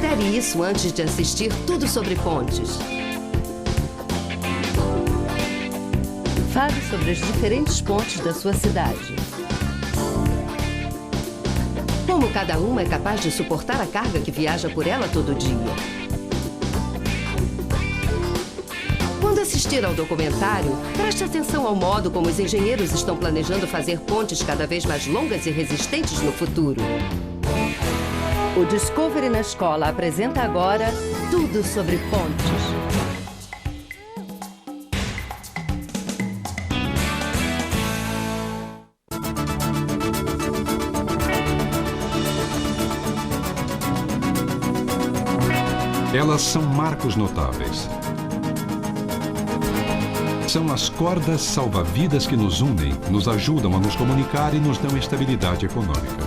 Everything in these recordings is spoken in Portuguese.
Considere isso antes de assistir Tudo sobre Pontes. Fale sobre as diferentes pontes da sua cidade. Como cada uma é capaz de suportar a carga que viaja por ela todo dia. Quando assistir ao documentário, preste atenção ao modo como os engenheiros estão planejando fazer pontes cada vez mais longas e resistentes no futuro. O Discovery na Escola apresenta agora Tudo sobre Pontes. Elas são marcos notáveis. São as cordas salva-vidas que nos unem, nos ajudam a nos comunicar e nos dão estabilidade econômica.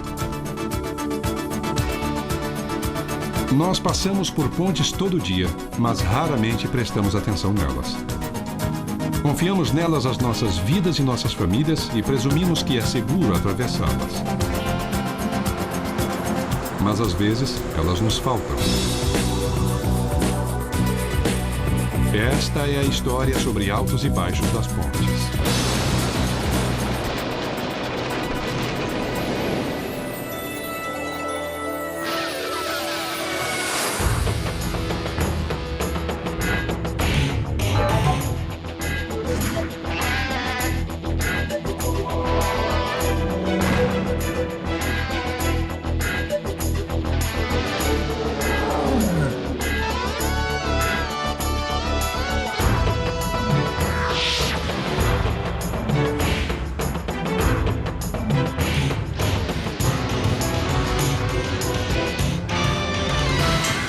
Nós passamos por pontes todo dia, mas raramente prestamos atenção nelas. Confiamos nelas as nossas vidas e nossas famílias e presumimos que é seguro atravessá-las. Mas às vezes, elas nos faltam. Esta é a história sobre altos e baixos das pontes.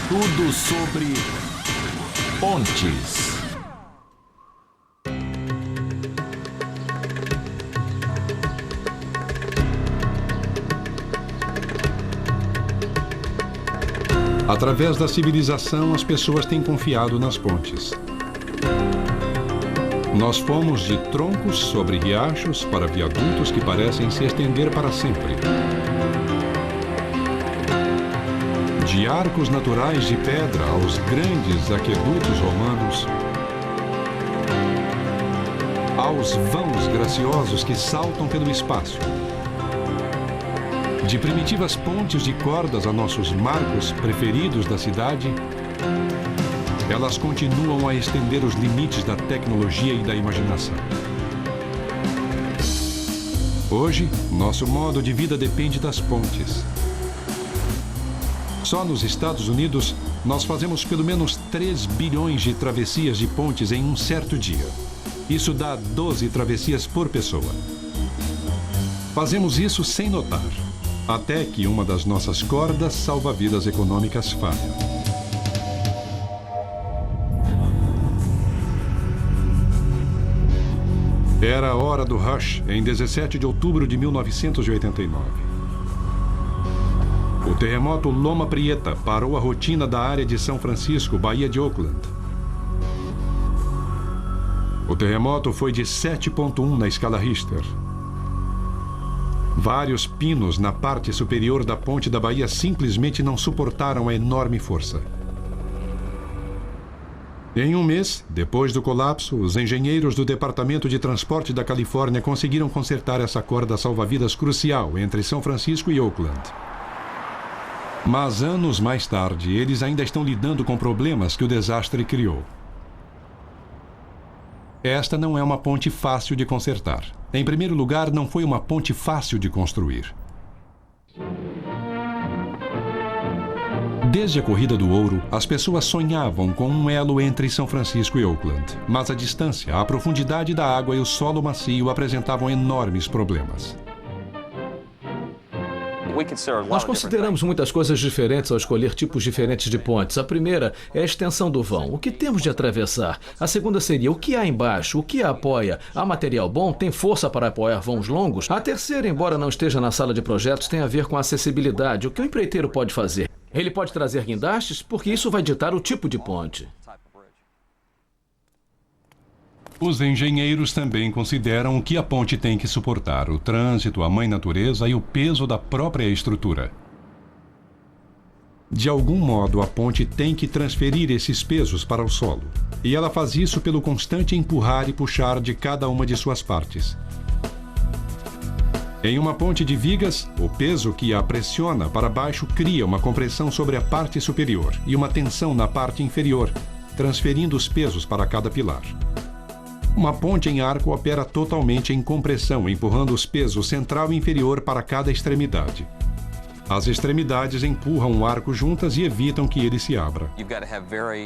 Tudo sobre pontes. Através da civilização, as pessoas têm confiado nas pontes. Nós fomos de troncos sobre riachos para viadutos que parecem se estender para sempre. De arcos naturais de pedra aos grandes aquedutos romanos, aos vãos graciosos que saltam pelo espaço. De primitivas pontes de cordas a nossos marcos preferidos da cidade, elas continuam a estender os limites da tecnologia e da imaginação. Hoje, nosso modo de vida depende das pontes. Só nos Estados Unidos, nós fazemos pelo menos 3 bilhões de travessias de pontes em um certo dia. Isso dá 12 travessias por pessoa. Fazemos isso sem notar, até que uma das nossas cordas salva-vidas econômicas falha. Era a hora do rush, em 17 de outubro de 1989. O terremoto Loma Prieta parou a rotina da área de São Francisco, Baía de Oakland. O terremoto foi de 7,1 na escala Richter. Vários pinos na parte superior da ponte da Baía simplesmente não suportaram a enorme força. Em um mês, depois do colapso, os engenheiros do Departamento de Transporte da Califórnia conseguiram consertar essa corda salva-vidas crucial entre São Francisco e Oakland. Mas anos mais tarde, eles ainda estão lidando com problemas que o desastre criou. Esta não é uma ponte fácil de consertar. Em primeiro lugar, não foi uma ponte fácil de construir. Desde a Corrida do Ouro, as pessoas sonhavam com um elo entre São Francisco e Oakland. Mas a distância, a profundidade da água e o solo macio apresentavam enormes problemas. Nós consideramos muitas coisas diferentes ao escolher tipos diferentes de pontes. A primeira é a extensão do vão. O que temos de atravessar? A segunda seria o que há embaixo, o que a apoia. Há material bom? Tem força para apoiar vãos longos? A terceira, embora não esteja na sala de projetos, tem a ver com a acessibilidade. O que o empreiteiro pode fazer? Ele pode trazer guindastes, porque isso vai ditar o tipo de ponte. Os engenheiros também consideram o que a ponte tem que suportar, o trânsito, a mãe natureza e o peso da própria estrutura. De algum modo, a ponte tem que transferir esses pesos para o solo. E ela faz isso pelo constante empurrar e puxar de cada uma de suas partes. Em uma ponte de vigas, o peso que a pressiona para baixo cria uma compressão sobre a parte superior e uma tensão na parte inferior, transferindo os pesos para cada pilar. Uma ponte em arco opera totalmente em compressão, empurrando os pesos central e inferior para cada extremidade. As extremidades empurram o arco juntas e evitam que ele se abra.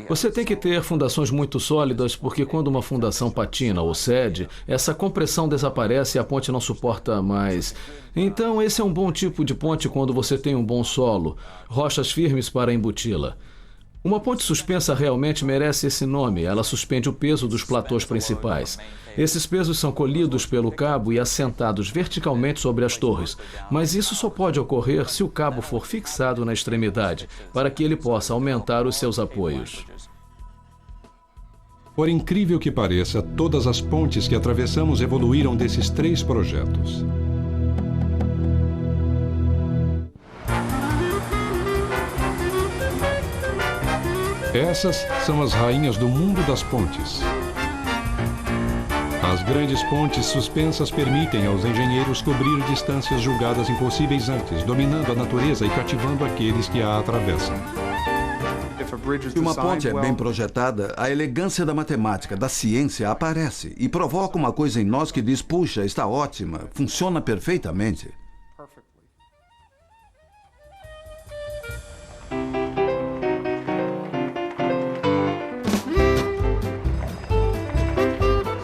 Você tem que ter fundações muito sólidas, porque quando uma fundação patina ou cede, essa compressão desaparece e a ponte não suporta mais. Então, esse é um bom tipo de ponte quando você tem um bom solo, rochas firmes para embuti-la. Uma ponte suspensa realmente merece esse nome. Ela suspende o peso dos platôs principais. Esses pesos são colhidos pelo cabo e assentados verticalmente sobre as torres. Mas isso só pode ocorrer se o cabo for fixado na extremidade, para que ele possa aumentar os seus apoios. Por incrível que pareça, todas as pontes que atravessamos evoluíram desses 3 projetos. Essas são as rainhas do mundo das pontes. As grandes pontes suspensas permitem aos engenheiros cobrir distâncias julgadas impossíveis antes, dominando a natureza e cativando aqueles que a atravessam. Se uma ponte é bem projetada, a elegância da matemática, da ciência aparece e provoca uma coisa em nós que diz, puxa, está ótima, funciona perfeitamente.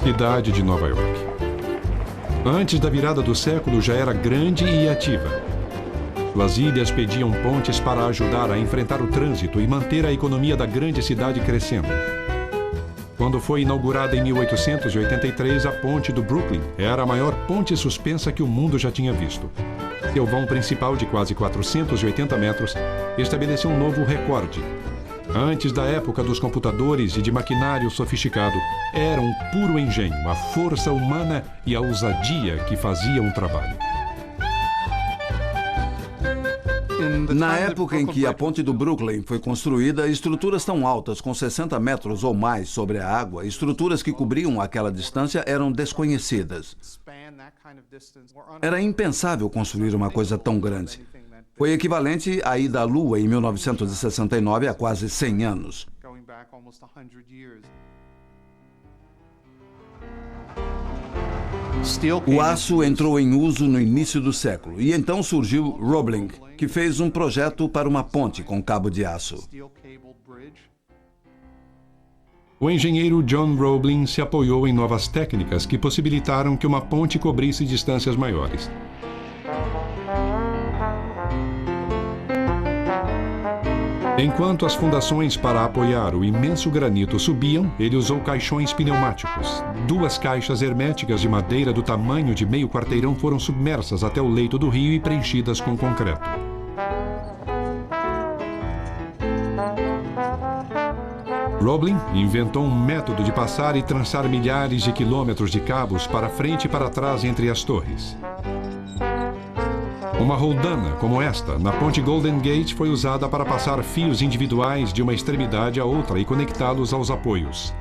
Cidade de Nova York. Antes da virada do século já era grande e ativa. Suas ilhas pediam pontes para ajudar a enfrentar o trânsito e manter a economia da grande cidade crescendo. Quando foi inaugurada em 1883, a ponte do Brooklyn era a maior ponte suspensa que o mundo já tinha visto. Seu vão principal, de quase 480 metros, estabeleceu um novo recorde. Antes da época dos computadores e de maquinário sofisticado, era um puro engenho, a força humana e a ousadia que faziam o trabalho. Na época em que a ponte do Brooklyn foi construída, estruturas tão altas, com 60 metros ou mais sobre a água, estruturas que cobriam aquela distância eram desconhecidas. Era impensável construir uma coisa tão grande. Foi equivalente à ida à Lua em 1969, há quase 100 anos. O aço entrou em uso no início do século e então surgiu Roebling, que fez um projeto para uma ponte com cabo de aço. O engenheiro John Roebling se apoiou em novas técnicas que possibilitaram que uma ponte cobrisse distâncias maiores. Enquanto as fundações para apoiar o imenso granito subiam, ele usou caixões pneumáticos. 2 caixas herméticas de madeira do tamanho de meio quarteirão foram submersas até o leito do rio e preenchidas com concreto. Roebling inventou um método de passar e trançar milhares de quilômetros de cabos para frente e para trás entre as torres. Uma roldana como esta, na ponte Golden Gate, foi usada para passar fios individuais de uma extremidade à outra e conectá-los aos apoios.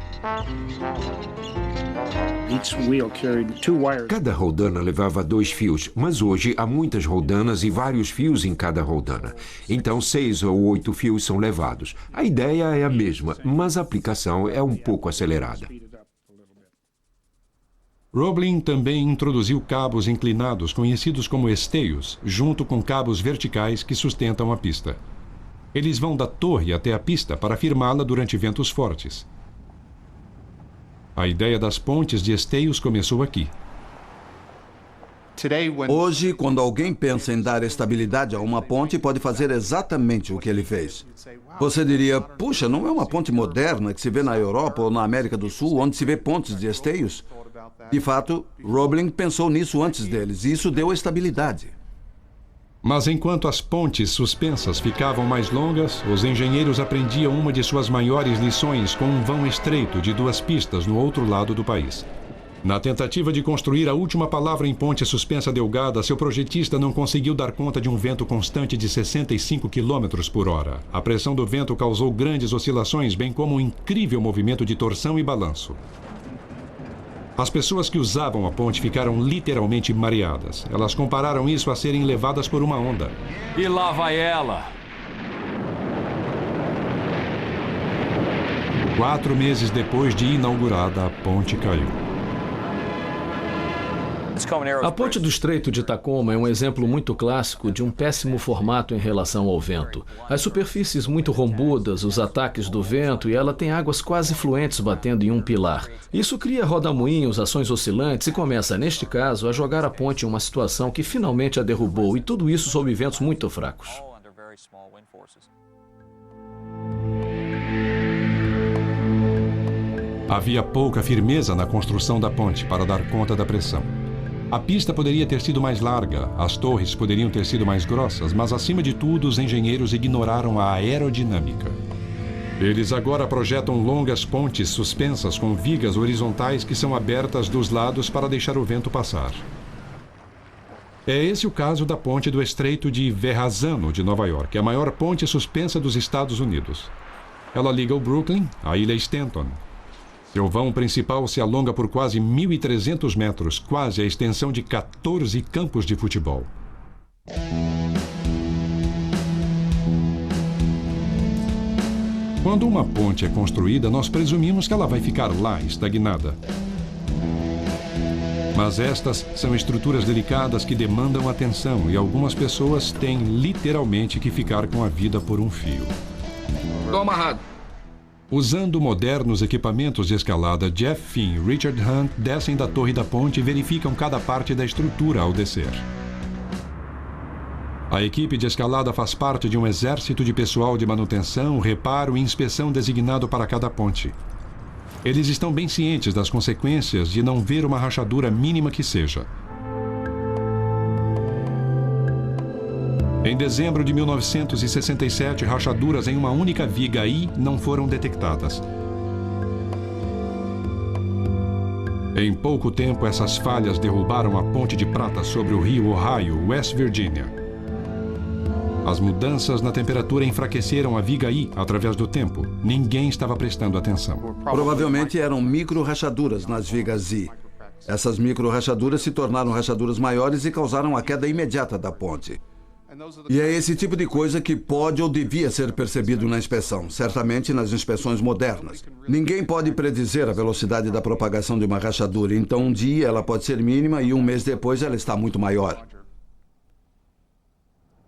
Cada roldana levava 2 fios, mas hoje há muitas roldanas e vários fios em cada roldana. Então 6 ou 8 fios são levados. A ideia é a mesma, mas a aplicação é um pouco acelerada. Roebling também introduziu cabos inclinados, conhecidos como esteios, junto com cabos verticais que sustentam a pista. Eles vão da torre até a pista para firmá-la durante ventos fortes. A ideia das pontes de esteios começou aqui. Hoje, quando alguém pensa em dar estabilidade a uma ponte, pode fazer exatamente o que ele fez. Você diria, puxa, não é uma ponte moderna que se vê na Europa ou na América do Sul, onde se vê pontes de esteios? De fato, Roebling pensou nisso antes deles, e isso deu estabilidade. Mas enquanto as pontes suspensas ficavam mais longas, os engenheiros aprendiam uma de suas maiores lições com um vão estreito de 2 pistas no outro lado do país. Na tentativa de construir a última palavra em ponte suspensa delgada, seu projetista não conseguiu dar conta de um vento constante de 65 km por hora. A pressão do vento causou grandes oscilações, bem como um incrível movimento de torção e balanço. As pessoas que usavam a ponte ficaram literalmente mareadas. Elas compararam isso a serem levadas por uma onda. E lá vai ela. 4 meses depois de inaugurada, a ponte caiu. A ponte do Estreito de Tacoma é um exemplo muito clássico de um péssimo formato em relação ao vento. As superfícies muito rombudas, os ataques do vento e ela tem águas quase fluentes batendo em um pilar. Isso cria rodamuinhos, ações oscilantes e começa, neste caso, a jogar a ponte em uma situação que finalmente a derrubou, e tudo isso sob ventos muito fracos. Havia pouca firmeza na construção da ponte para dar conta da pressão. A pista poderia ter sido mais larga, as torres poderiam ter sido mais grossas, mas acima de tudo os engenheiros ignoraram a aerodinâmica. Eles agora projetam longas pontes suspensas com vigas horizontais que são abertas dos lados para deixar o vento passar. É esse o caso da ponte do Estreito de Verrazano, de Nova York, a maior ponte suspensa dos Estados Unidos. Ela liga o Brooklyn à ilha Stanton. Seu vão principal se alonga por quase 1.300 metros, quase a extensão de 14 campos de futebol. Quando uma ponte é construída, nós presumimos que ela vai ficar lá, estagnada. Mas estas são estruturas delicadas que demandam atenção e algumas pessoas têm literalmente que ficar com a vida por um fio. Estou amarrado. Usando modernos equipamentos de escalada, Jeff Finn e Richard Hunt descem da torre da ponte e verificam cada parte da estrutura ao descer. A equipe de escalada faz parte de um exército de pessoal de manutenção, reparo e inspeção designado para cada ponte. Eles estão bem cientes das consequências de não ver uma rachadura mínima que seja. Em dezembro de 1967, rachaduras em uma única viga I não foram detectadas. Em pouco tempo, essas falhas derrubaram a ponte de prata sobre o rio Ohio, West Virginia. As mudanças na temperatura enfraqueceram a viga I através do tempo. Ninguém estava prestando atenção. Provavelmente eram micro-rachaduras nas vigas I. Essas micro-rachaduras se tornaram rachaduras maiores e causaram a queda imediata da ponte. E é esse tipo de coisa que pode ou devia ser percebido na inspeção, certamente nas inspeções modernas. Ninguém pode predizer a velocidade da propagação de uma rachadura, então um dia ela pode ser mínima e um mês depois ela está muito maior.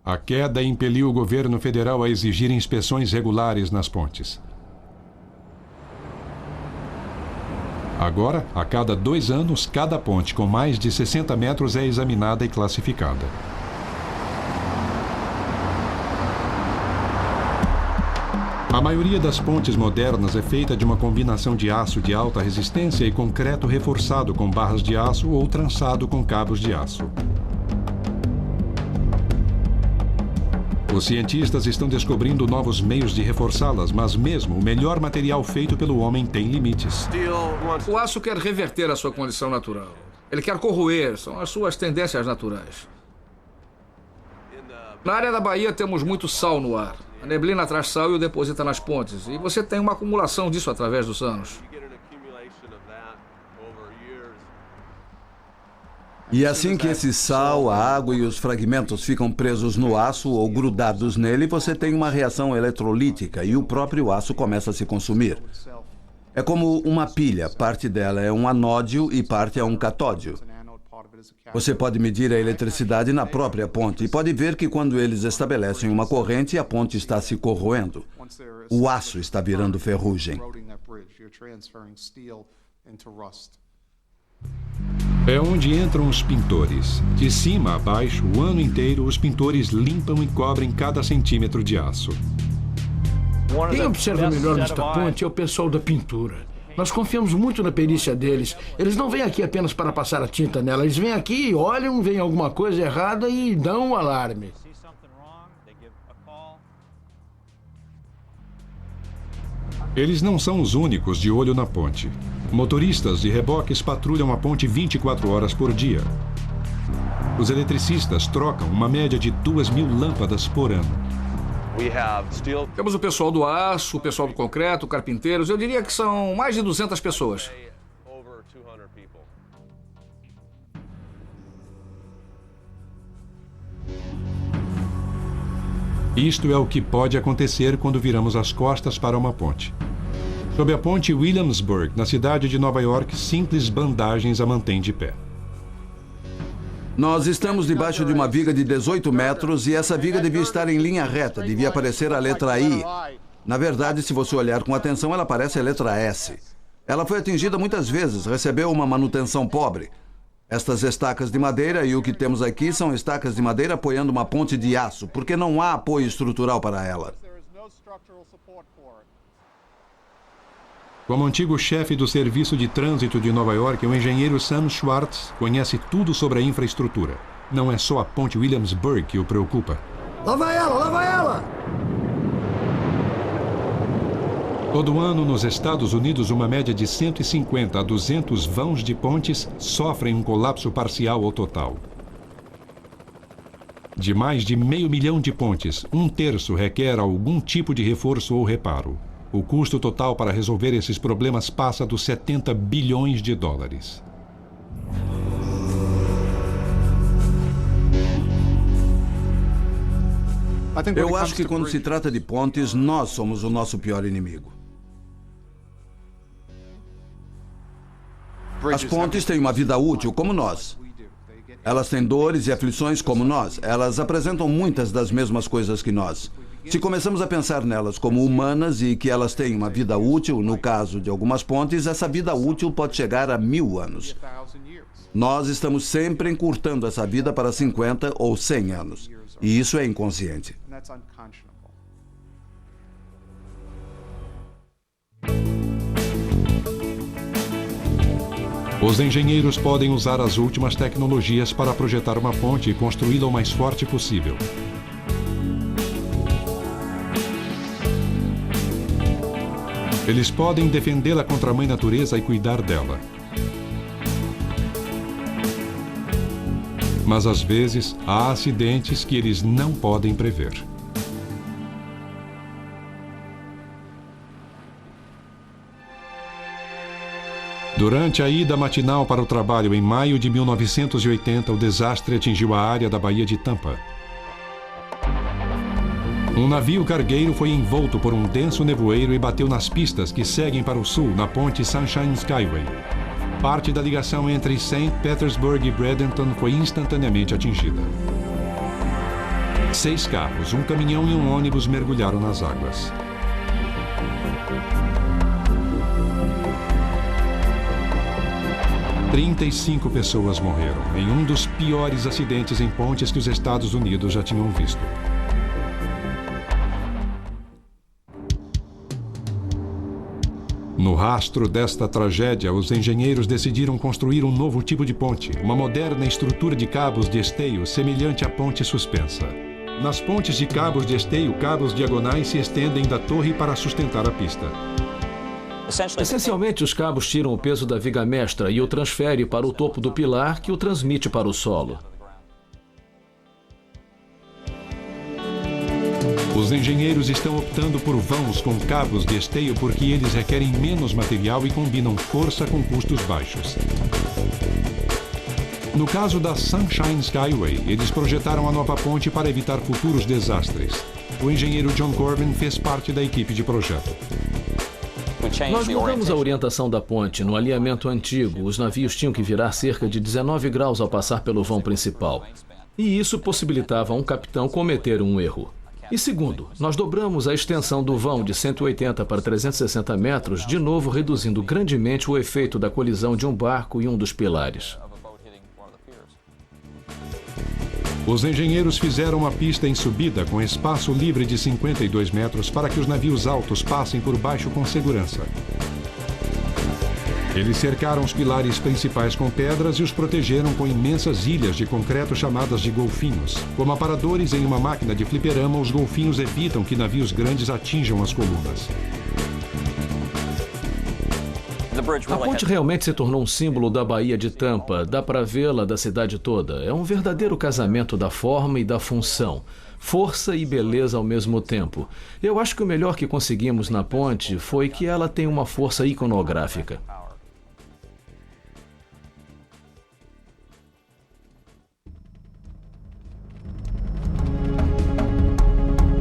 A queda impeliu o governo federal a exigir inspeções regulares nas pontes. Agora, a cada 2 anos, cada ponte com mais de 60 metros é examinada e classificada. A maioria das pontes modernas é feita de uma combinação de aço de alta resistência e concreto reforçado com barras de aço ou trançado com cabos de aço. Os cientistas estão descobrindo novos meios de reforçá-las, mas mesmo o melhor material feito pelo homem tem limites. O aço quer reverter a sua condição natural. Ele quer corroer, são as suas tendências naturais. Na área da Bahia temos muito sal no ar. A neblina traz sal e o deposita nas pontes. E você tem uma acumulação disso através dos anos. E assim que esse sal, a água e os fragmentos ficam presos no aço ou grudados nele, você tem uma reação eletrolítica e o próprio aço começa a se consumir. É como uma pilha, parte dela é um anódio e parte é um catódio. Você pode medir a eletricidade na própria ponte e pode ver que quando eles estabelecem uma corrente, a ponte está se corroendo. O aço está virando ferrugem. É onde entram os pintores. De cima a baixo, o ano inteiro, os pintores limpam e cobrem cada centímetro de aço. Quem observa melhor nesta ponte é o pessoal da pintura. Nós confiamos muito na perícia deles. Eles não vêm aqui apenas para passar a tinta nela. Eles vêm aqui, olham, veem alguma coisa errada e dão um alarme. Eles não são os únicos de olho na ponte. Motoristas de reboques patrulham a ponte 24 horas por dia. Os eletricistas trocam uma média de 2.000 lâmpadas por ano. Temos o pessoal do aço, o pessoal do concreto, carpinteiros. Eu diria que são mais de 200 pessoas. Isto é o que pode acontecer quando viramos as costas para uma ponte. Sob a ponte Williamsburg, na cidade de Nova York, simples bandagens a mantêm de pé. Nós estamos debaixo de uma viga de 18 metros e essa viga devia estar em linha reta, devia aparecer a letra I. Na verdade, se você olhar com atenção, ela parece a letra S. Ela foi atingida muitas vezes, recebeu uma manutenção pobre. Estas estacas de madeira e o que temos aqui são estacas de madeira apoiando uma ponte de aço, porque não há apoio estrutural para ela. Como antigo chefe do Serviço de Trânsito de Nova York, o engenheiro Sam Schwartz conhece tudo sobre a infraestrutura. Não é só a ponte Williamsburg que o preocupa. Lá vai ela, lá vai ela! Todo ano, nos Estados Unidos, uma média de 150 a 200 vãos de pontes sofrem um colapso parcial ou total. De mais de 500 mil de pontes, 1/3 requer algum tipo de reforço ou reparo. O custo total para resolver esses problemas passa dos 70 bilhões de dólares. Eu acho que quando se trata de pontes, nós somos o nosso pior inimigo. As pontes têm uma vida útil como nós. Elas têm dores e aflições como nós. Elas apresentam muitas das mesmas coisas que nós. Se começamos a pensar nelas como humanas e que elas têm uma vida útil, no caso de algumas pontes, essa vida útil pode chegar a 1000 anos. Nós estamos sempre encurtando essa vida para 50 ou 100 anos. E isso é inconsciente. Os engenheiros podem usar as últimas tecnologias para projetar uma ponte e construí-la o mais forte possível. Eles podem defendê-la contra a mãe natureza e cuidar dela. Mas às vezes há acidentes que eles não podem prever. Durante a ida matinal para o trabalho em maio de 1980, o desastre atingiu a área da Baía de Tampa. Um navio cargueiro foi envolto por um denso nevoeiro e bateu nas pistas que seguem para o sul, na ponte Sunshine Skyway. Parte da ligação entre St. Petersburg e Bradenton foi instantaneamente atingida. 6 carros, um caminhão e um ônibus mergulharam nas águas. « 35 pessoas morreram em um dos piores acidentes em pontes que os Estados Unidos já tinham visto. No rastro desta tragédia, os engenheiros decidiram construir um novo tipo de ponte, uma moderna estrutura de cabos de esteio semelhante à ponte suspensa. Nas pontes de cabos de esteio, cabos diagonais se estendem da torre para sustentar a pista. Essencialmente, os cabos tiram o peso da viga mestra e o transferem para o topo do pilar, que o transmite para o solo. Os engenheiros estão optando por vãos com cabos de esteio porque eles requerem menos material e combinam força com custos baixos. No caso da Sunshine Skyway, eles projetaram a nova ponte para evitar futuros desastres. O engenheiro John Corbin fez parte da equipe de projeto. Nós mudamos a orientação da ponte. No alinhamento antigo, os navios tinham que virar cerca de 19 graus ao passar pelo vão principal. E isso possibilitava a um capitão cometer um erro. E segundo, nós dobramos a extensão do vão de 180 para 360 metros, de novo reduzindo grandemente o efeito da colisão de um barco e um dos pilares. Os engenheiros fizeram uma pista em subida com espaço livre de 52 metros para que os navios altos passem por baixo com segurança. Eles cercaram os pilares principais com pedras e os protegeram com imensas ilhas de concreto chamadas de golfinhos. Como aparadores em uma máquina de fliperama, os golfinhos evitam que navios grandes atinjam as colunas. A ponte realmente se tornou um símbolo da Baía de Tampa. Dá para vê-la da cidade toda. É um verdadeiro casamento da forma e da função. Força e beleza ao mesmo tempo. Eu acho que o melhor que conseguimos na ponte foi que ela tem uma força iconográfica.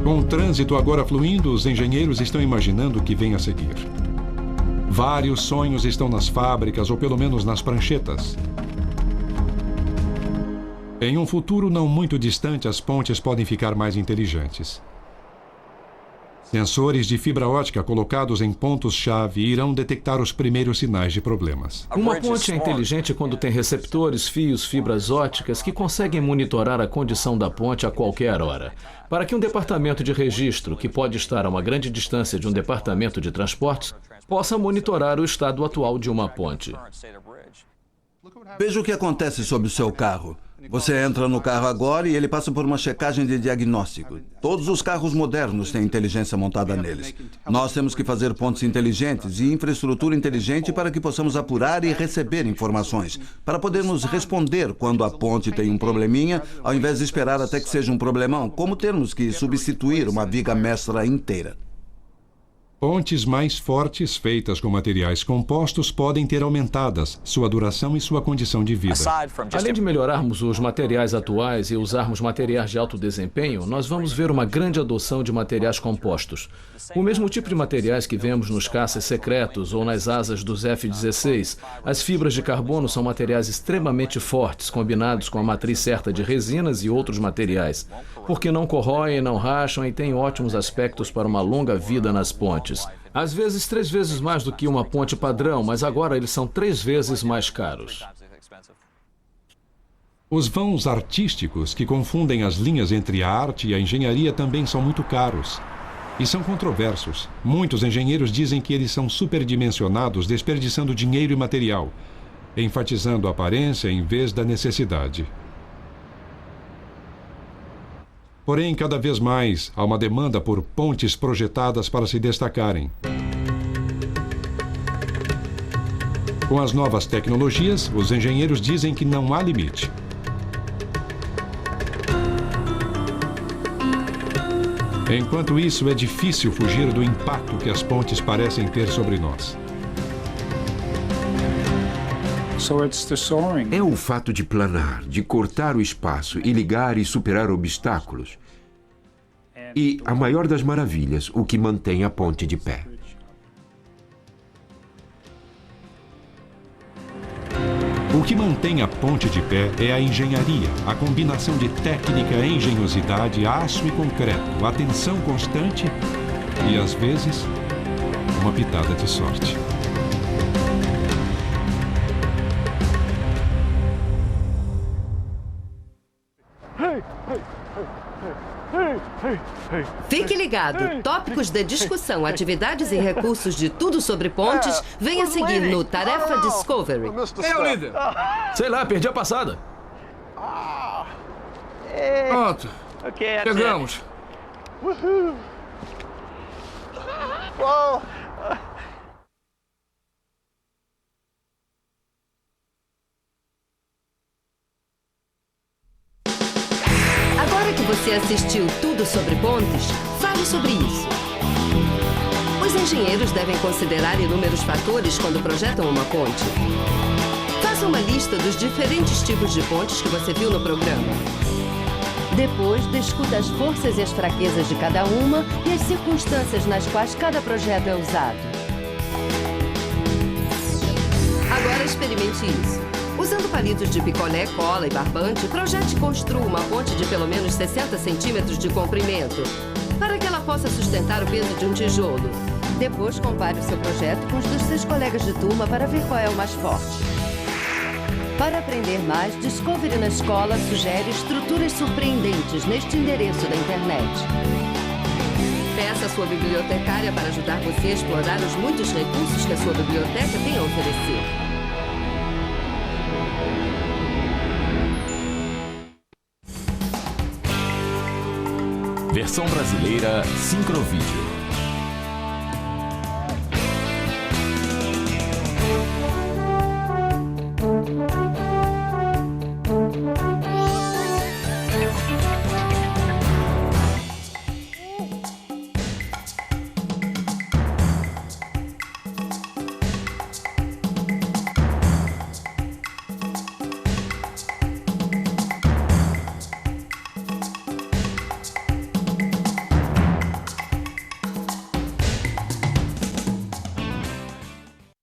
Com o trânsito agora fluindo, os engenheiros estão imaginando o que vem a seguir. Vários sonhos estão nas fábricas, ou pelo menos nas pranchetas. Em um futuro não muito distante, as pontes podem ficar mais inteligentes. Sensores de fibra ótica colocados em pontos-chave irão detectar os primeiros sinais de problemas. Uma ponte é inteligente quando tem receptores, fios, fibras óticas que conseguem monitorar a condição da ponte a qualquer hora. Para que um departamento de registro, que pode estar a uma grande distância de um departamento de transportes, possa monitorar o estado atual de uma ponte. Veja o que acontece sobre o seu carro. Você entra no carro agora e ele passa por uma checagem de diagnóstico. Todos os carros modernos têm inteligência montada neles. Nós temos que fazer pontes inteligentes e infraestrutura inteligente para que possamos apurar e receber informações, para podermos responder quando a ponte tem um probleminha, ao invés de esperar até que seja um problemão, como termos que substituir uma viga mestra inteira. Pontes mais fortes, feitas com materiais compostos, podem ter aumentadas sua duração e sua condição de vida. Além de melhorarmos os materiais atuais e usarmos materiais de alto desempenho, nós vamos ver uma grande adoção de materiais compostos. O mesmo tipo de materiais que vemos nos caças secretos ou nas asas dos F-16. As fibras de carbono são materiais extremamente fortes, combinados com a matriz certa de resinas e outros materiais, porque não corroem, não racham e têm ótimos aspectos para uma longa vida nas pontes. Às vezes 3 vezes mais do que uma ponte padrão, mas agora eles são 3 vezes mais caros. Os vãos artísticos que confundem as linhas entre a arte e a engenharia também são muito caros. E são controversos. Muitos engenheiros dizem que eles são superdimensionados, desperdiçando dinheiro e material, enfatizando a aparência em vez da necessidade. Porém, cada vez mais, há uma demanda por pontes projetadas para se destacarem. Com as novas tecnologias, os engenheiros dizem que não há limite. Enquanto isso, é difícil fugir do impacto que as pontes parecem ter sobre nós. É o fato de planar, de cortar o espaço e ligar e superar obstáculos. E a maior das maravilhas, o que mantém a ponte de pé. O que mantém a ponte de pé é a engenharia, a combinação de técnica, engenhosidade, aço e concreto, atenção constante e, às vezes, uma pitada de sorte. Fique ligado. Tópicos da discussão, atividades e recursos de tudo sobre pontes vem a seguir no Tarefa Discovery. Quem é o líder? Sei lá, perdi a passada. Pronto. Chegamos. Agora que você assistiu tudo sobre pontes, fale sobre isso. Os engenheiros devem considerar inúmeros fatores quando projetam uma ponte. Faça uma lista dos diferentes tipos de pontes que você viu no programa. Depois, discuta as forças e as fraquezas de cada uma e as circunstâncias nas quais cada projeto é usado. Agora experimente isso. Usando palitos de picolé, cola e barbante, projete e construa uma ponte de pelo menos 60 centímetros de comprimento, para que ela possa sustentar o peso de um tijolo. Depois, compare o seu projeto com os dos seus colegas de turma para ver qual é o mais forte. Para aprender mais, Discovery na Escola sugere estruturas surpreendentes neste endereço da internet. Peça a sua bibliotecária para ajudar você a explorar os muitos recursos que a sua biblioteca tem a oferecer. Versão brasileira Sincrovídeo.